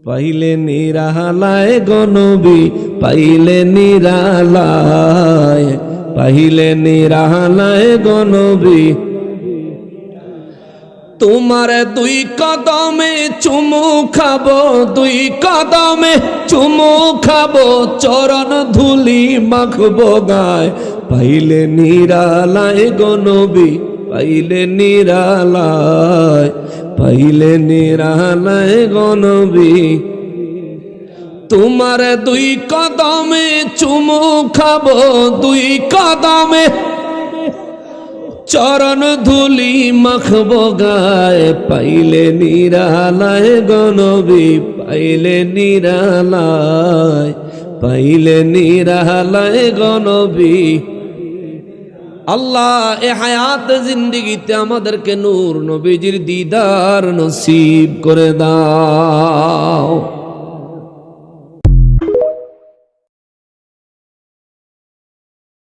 পাইলে নিরালায় গনবী, পাইলে নিরালায়, পাইলে নিরালায় গনবী। তোমার দুই কদমে চুমু খাবো, দুই কদমে চুমু খাবো, চরণ ধুলি মাখবো গায়। পাইলে নিরালায় গনবী, পাইলে নিরালায়, পাইলে নিরালায় গনবী। তোমার দুই কদমে চুমু খাবো, দুই কদমে চরণ ধুলি মাখবো গায়। পাইলে নিরালায় গনবী, পাইলে নিরালায়, পাইলে নিরালায় গনবী। আল্লাহ এ হায়াত জিন্দেগিতে আমাদেরকে নূর নবীজির দিদার নসিব করে দাও।